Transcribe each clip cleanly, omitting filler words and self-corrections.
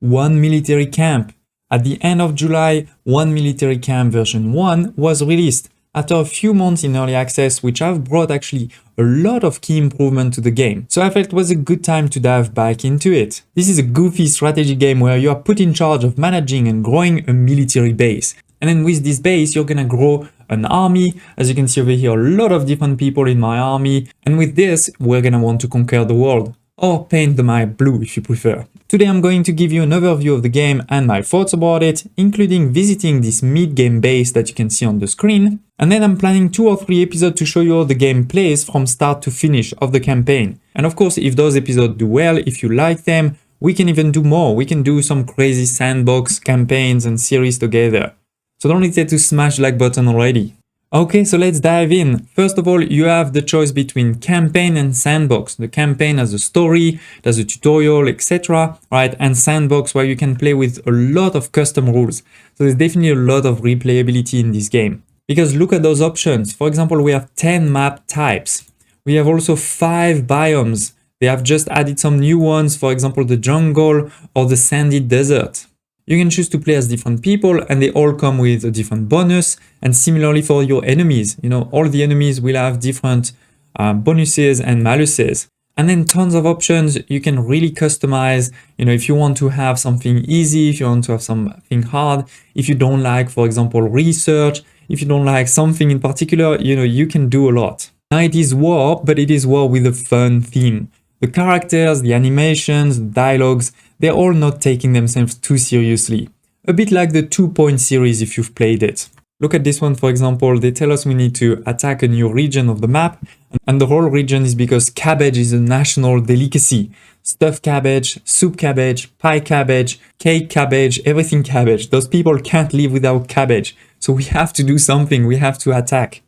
one military camp. At the end of July, One Military Camp version 1 was released after a few months in early access, which have brought actually a lot of key improvement to the game. So I felt it was a good time to dive back into it. This is a goofy strategy game where you are put in charge of managing and growing a military base. And then with this base, you're gonna grow an army. As you can see over here, a lot of different people in my army. And with this, we're gonna want to conquer the world. Or paint the map blue if you prefer. Today I'm going to give you an overview of the game and my thoughts about it, including visiting this mid-game base that you can see on the screen. And then I'm planning 2 or 3 episodes to show you how the game plays from start to finish of the campaign. And of course, if those episodes do well, if you like them, we can even do more. We can do some crazy sandbox campaigns and series together. So don't hesitate to smash the like button already. Okay, so let's dive in. First of all, you have the choice between campaign and sandbox. The campaign has a story, there's a tutorial, etc. Right? And sandbox where you can play with a lot of custom rules. So there's definitely a lot of replayability in this game. Because look at those options. For example, we have 10 map types. We have also 5 biomes. They have just added some new ones, for example, the jungle or the sandy desert. You can choose to play as different people and they all come with a different bonus. And similarly for your enemies, all the enemies will have different bonuses and maluses. And then tons of options you can really customize. If you want to have something easy, if you want to have something hard, if you don't like, for example, research, if you don't like something in particular, you can do a lot. Now it is war, but it is war with a fun theme. The characters, the animations, the dialogues, they're all not taking themselves too seriously. A bit like the 2 Point series if you've played it. Look at this one, for example. They tell us we need to attack a new region of the map. And the whole region is because cabbage is a national delicacy. Stuffed cabbage, soup cabbage, pie cabbage, cake cabbage, everything cabbage. Those people can't live without cabbage. So we have to do something. We have to attack.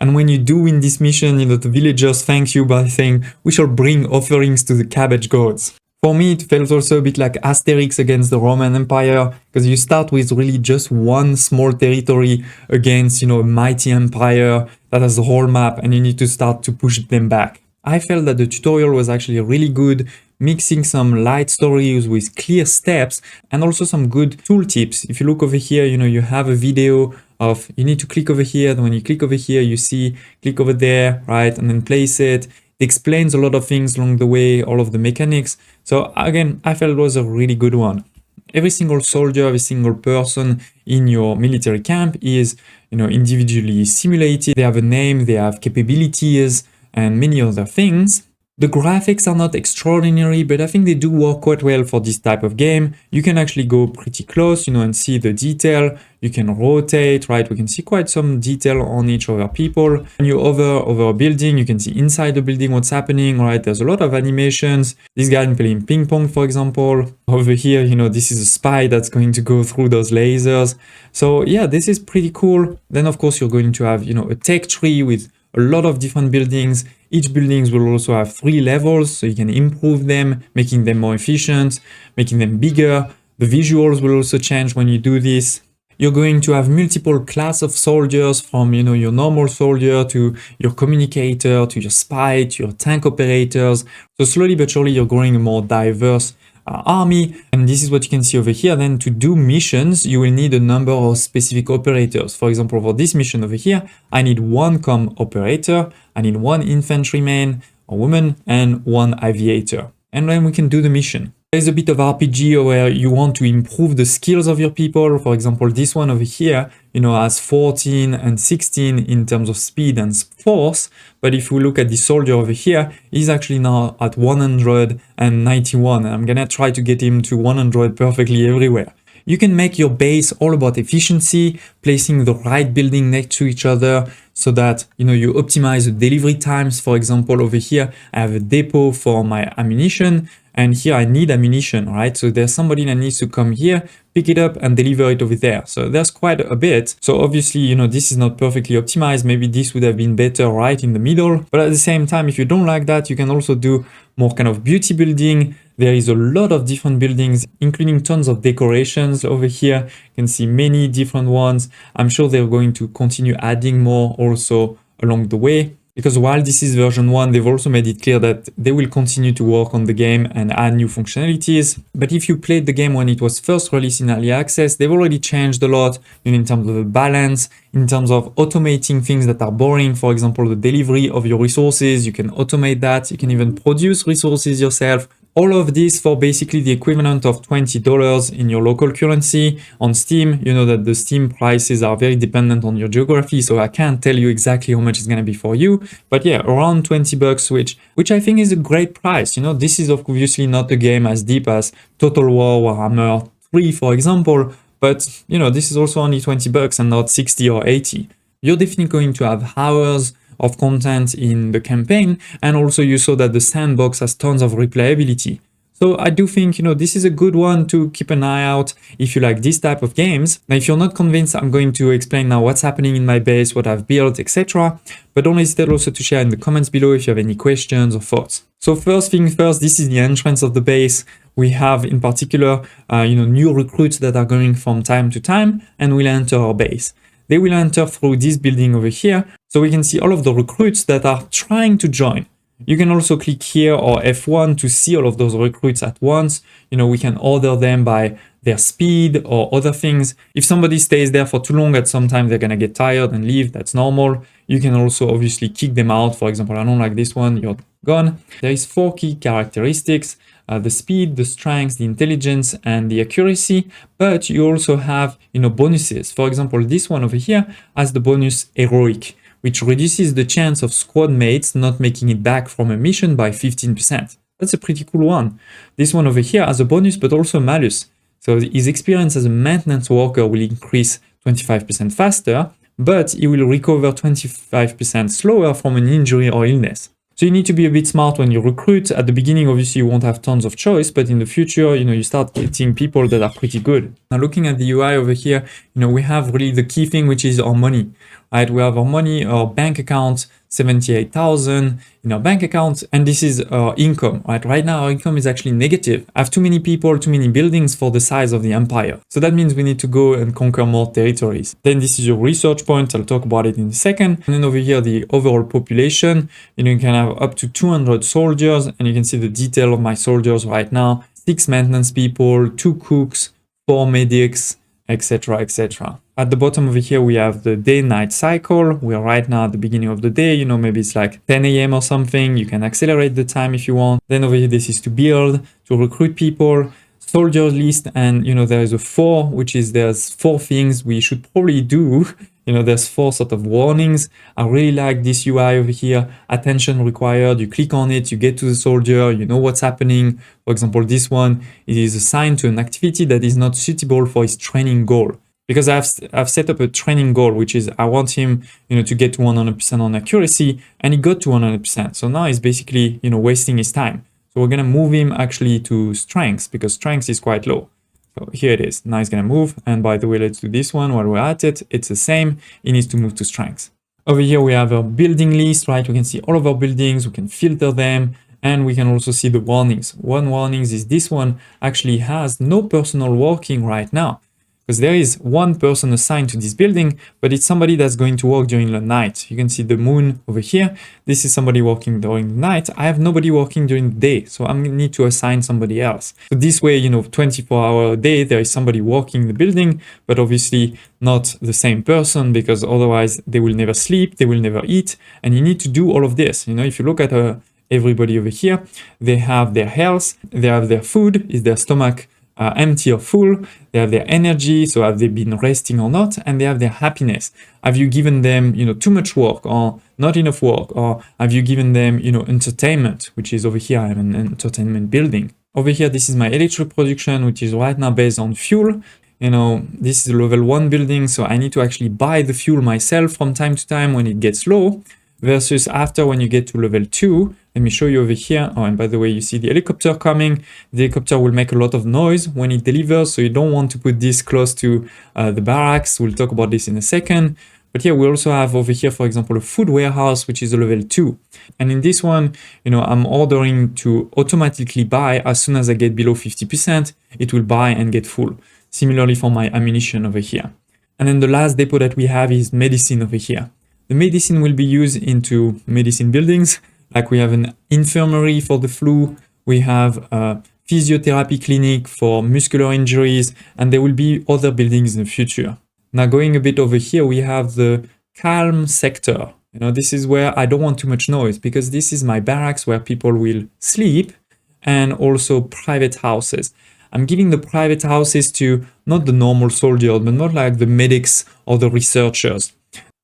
And when you do win this mission, the villagers thank you by saying, we shall bring offerings to the cabbage gods. For me, it felt also a bit like Asterix against the Roman Empire, because you start with really just one small territory against, a mighty empire that has the whole map, and you need to start to push them back. I felt that the tutorial was actually really good, mixing some light stories with clear steps, and also some good tooltips. If you look over here, you have a video of, you need to click over here, then when you click over here, you see, click over there, right, and then place it. It explains a lot of things along the way, all of the mechanics. So again, I felt it was a really good one. Every single soldier, every single person in your military camp is, individually simulated. They have a name, they have capabilities, and many other things. The graphics are not extraordinary, but I think they do work quite well for this type of game. You can actually go pretty close, and see the detail. You can rotate, right? We can see quite some detail on each other people. When you over a building, you can see inside the building what's happening, right? There's a lot of animations. This guy is playing ping pong, for example. Over here, this is a spy that's going to go through those lasers. So yeah, this is pretty cool. Then of course, you're going to have, a tech tree with a lot of different buildings. Each buildings will also have 3 levels, so you can improve them, making them more efficient, making them bigger. The visuals will also change when you do this. You're going to have multiple class of soldiers from, your normal soldier to your communicator, to your spy, to your tank operators. So slowly but surely, you're growing a more diverse army. And this is what you can see over here. Then to do missions, you will need a number of specific operators. For example, for this mission over here, I need 1 comm operator, I need 1 infantryman or woman, and 1 aviator. And then we can do the mission. There's a bit of RPG where you want to improve the skills of your people. For example, this one over here, has 14 and 16 in terms of speed and force. But if we look at the soldier over here, he's actually now at 191. And I'm gonna try to get him to 100 perfectly everywhere. You can make your base all about efficiency, placing the right building next to each other so that, you optimize the delivery times. For example, over here, I have a depot for my ammunition. And here I need ammunition, right? So there's somebody that needs to come here, pick it up and deliver it over there. So there's quite a bit. So obviously, this is not perfectly optimized. Maybe this would have been better right in the middle. But at the same time, if you don't like that, you can also do more kind of beauty building. There is a lot of different buildings, including tons of decorations over here. You can see many different ones. I'm sure they're going to continue adding more also along the way. because while this is version 1, they've also made it clear that they will continue to work on the game and add new functionalities. But if you played the game when it was first released in early access, they've already changed a lot in terms of the balance, in terms of automating things that are boring. For example, the delivery of your resources, you can automate that. You can even produce resources yourself. All of this for basically the equivalent of $20 in your local currency. On Steam, you know that the Steam prices are very dependent on your geography, so I can't tell you exactly how much it's going to be for you. But yeah, around 20 bucks, which I think is a great price. You know, this is obviously not a game as deep as Total War Warhammer 3, for example, but you know, this is also only 20 bucks and not 60 or 80. You're definitely going to have hours of content in the campaign, and also you saw that the sandbox has tons of replayability. So I do think, you know, this is a good one to keep an eye out if you like this type of games. Now, if you're not convinced, I'm going to explain now what's happening in my base, what I've built, etc. But don't hesitate also to share in the comments below if you have any questions or thoughts. So first thing first, this is the entrance of the base. We have in particular, new recruits that are going from time to time and will enter our base. They will enter through this building over here. So we can see all of the recruits that are trying to join. You can also click here or F1 to see all of those recruits at once. You know, we can order them by their speed or other things. If somebody stays there for too long, at some time they're going to get tired and leave. That's normal. You can also obviously kick them out. For example, I don't like this one, you're gone. There is 4 key characteristics. The speed, the strength, the intelligence, and the accuracy, but you also have, bonuses. For example, this one over here has the bonus heroic, which reduces the chance of squad mates not making it back from a mission by 15%. That's a pretty cool one. This one over here has a bonus, but also malus. So his experience as a maintenance worker will increase 25% faster, but he will recover 25% slower from an injury or illness. So you need to be a bit smart when you recruit. At the beginning, obviously, you won't have tons of choice, but in the future, you start getting people that are pretty good. Now, looking at the UI over here, we have really the key thing, which is our money, right? We have our money, our bank account, 78,000 in our bank account, and this is our income, right? Right now, our income is actually negative. I have too many people, too many buildings for the size of the empire. So that means we need to go and conquer more territories. Then this is your research point. I'll talk about it in a second. And then over here, the overall population, you can have up to 200 soldiers, and you can see the detail of my soldiers right now. 6 maintenance people, 2 cooks, 4 medics, etc., etc. At the bottom over here, we have the day-night cycle. We are right now at the beginning of the day, maybe it's like 10 a.m. or something. You can accelerate the time if you want. Then over here, this is to build, to recruit people, soldiers list, and there is a 4, which is there's 4 things we should probably do. There's 4 sort of warnings. I really like this UI over here. Attention required. You click on it, you get to the soldier, you know what's happening. For example, this one, it is assigned to an activity that is not suitable for his training goal. Because I've set up a training goal, which is I want him, to get to 100% on accuracy, and he got to 100%. So now he's basically, wasting his time. So we're gonna move him actually to strength, because strength is quite low. So here it is. Now he's gonna move. And by the way, let's do this one while we're at it. It's the same. He needs to move to strength. Over here we have a building list, right? We can see all of our buildings. We can filter them. And we can also see the warnings. One warnings is this one actually has no personal working right now, because there is one person assigned to this building, but it's somebody that's going to work during the night. You can see the moon over here. This is somebody working during the night. I have nobody working during the day, so I'm gonna need to assign somebody else. So this way, 24-hour a day, there is somebody working the building, but obviously not the same person, because otherwise they will never sleep, they will never eat, and you need to do all of this. If you look at everybody over here, they have their health, they have their food, is their stomach empty or full, they have their energy, so have they been resting or not, and they have their happiness. Have you given them, too much work or not enough work, or have you given them, entertainment, which is over here. I have an entertainment building. Over here, this is my electric production, which is right now based on fuel. This is a level 1 building, so I need to actually buy the fuel myself from time to time when it gets low, versus after when you get to level 2. Let me show you over here. Oh, and by the way, you see the helicopter coming. The helicopter will make a lot of noise when it delivers, so you don't want to put this close to the barracks. We'll talk about this in a second. But here we also have over here, for example, a food warehouse, which is a level 2. And in this one, I'm ordering to automatically buy as soon as I get below 50%, it will buy and get full. Similarly for my ammunition over here. And then the last depot that we have is medicine over here. The medicine will be used into medicine buildings, like we have an infirmary for the flu, we have a physiotherapy clinic for muscular injuries, and there will be other buildings in the future. Now going a bit over here, we have the calm sector. This is where I don't want too much noise because this is my barracks where people will sleep, and also private houses. I'm giving the private houses to not the normal soldiers, but not like the medics or the researchers.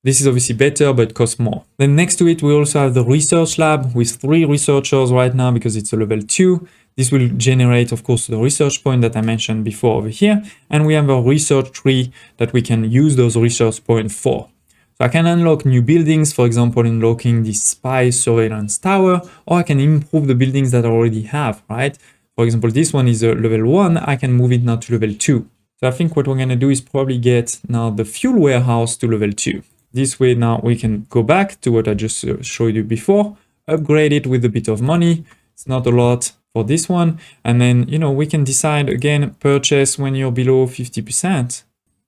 This is obviously better, but costs more. Then next to it, we also have the research lab with 3 researchers right now because it's a level 2. This will generate, of course, the research point that I mentioned before over here. And we have a research tree that we can use those research points for. So I can unlock new buildings, for example, unlocking the spy surveillance tower, or I can improve the buildings that I already have, right? For example, this one is a level 1, I can move it now to level 2. So I think what we're gonna do is probably get now the fuel warehouse to level 2. This way now we can go back to what I just showed you before, upgrade it with a bit of money. It's not a lot for this one. And then, we can decide again, purchase when you're below 50%.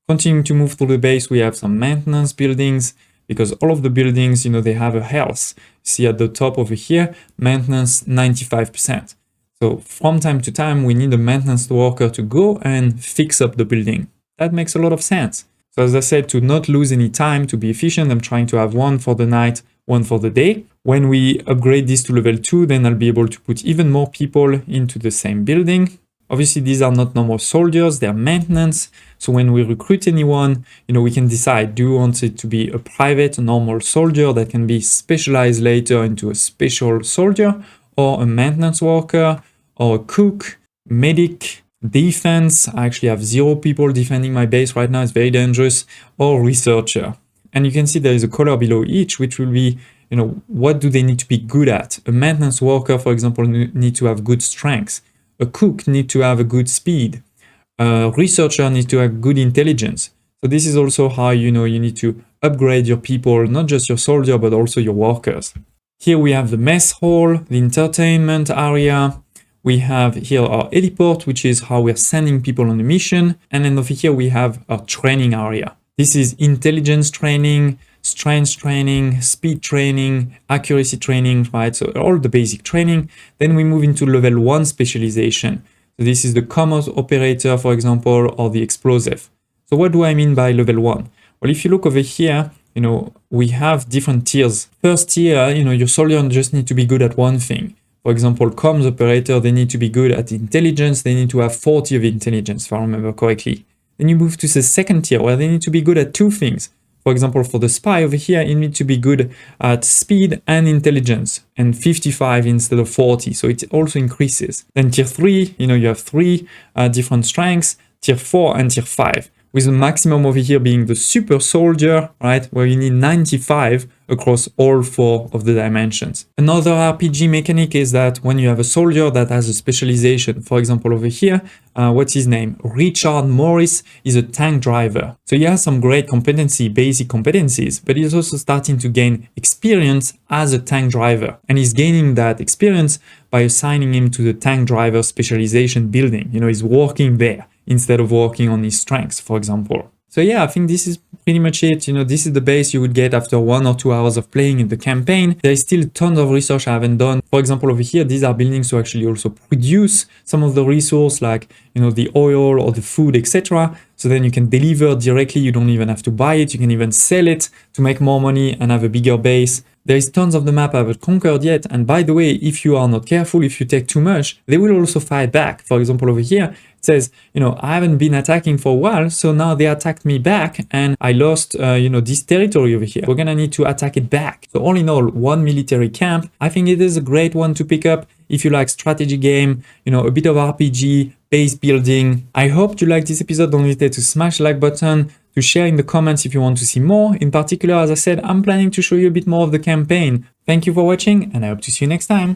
Continuing to move through the base, we have some maintenance buildings because all of the buildings, they have a health. See at the top over here, maintenance 95%. So from time to time, we need a maintenance worker to go and fix up the building. That makes a lot of sense. So as I said, to not lose any time, to be efficient, I'm trying to have one for the night, one for the day. When we upgrade this to level 2, then I'll be able to put even more people into the same building. Obviously, these are not normal soldiers, they're maintenance. So when we recruit anyone, we can decide, do we want it to be a private, normal soldier that can be specialized later into a special soldier, or a maintenance worker, or a cook, medic, defense. I actually have 0 people defending my base right now, it's very dangerous, or researcher. And you can see there is a color below each, which will be, what do they need to be good at? A maintenance worker, for example, need to have good strength. A cook need to have a good speed. A researcher needs to have good intelligence. So this is also how you need to upgrade your people, not just your soldier, but also your workers. Here we have the mess hall, the entertainment area. We have here our heliport, which is how we're sending people on a mission. And then over here we have our training area. This is intelligence training, strength training, speed training, accuracy training, right? So all the basic training. Then we move into level 1 specialization. So this is the commerce operator, for example, or the explosive. So what do I mean by level 1? Well, if you look over here, we have different tiers. First tier, your soldiers just need to be good at one thing. For example, comms operator, they need to be good at intelligence. They need to have 40 of intelligence, if I remember correctly. Then you move to the second tier where they need to be good at 2 things. For example, for the spy over here, you need to be good at speed and intelligence, and 55 instead of 40. So it also increases. Then tier 3, you have 3 different strengths, tier 4 and tier 5. With the maximum over here being the super soldier, right, where you need 95 across all 4 of the dimensions. Another RPG mechanic is that when you have a soldier that has a specialization, for example over here, what's his name? Richard Morris is a tank driver. So he has some great basic competencies, but he's also starting to gain experience as a tank driver. And he's gaining that experience by assigning him to the tank driver specialization building. He's working there instead of working on his strengths, for example. So yeah, I think this is pretty much it. This is the base you would get after 1 or 2 hours of playing in the campaign. There is still tons of research I haven't done. For example, over here, these are buildings to actually also produce some of the resource, like, the oil or the food, etc. So then you can deliver directly. You don't even have to buy it. You can even sell it to make more money and have a bigger base. There is tons of the map I haven't conquered yet. And by the way, if you are not careful, if you take too much, they will also fight back. For example, over here, it says, I haven't been attacking for a while, so now they attacked me back and I lost, this territory over here. We're gonna need to attack it back. So all in all, 1 military camp. I think it is a great one to pick up if you like strategy game, a bit of RPG, base building. I hope you liked this episode. Don't hesitate to smash the like button, to share in the comments if you want to see more. In particular, as I said, I'm planning to show you a bit more of the campaign. Thank you for watching, and I hope to see you next time.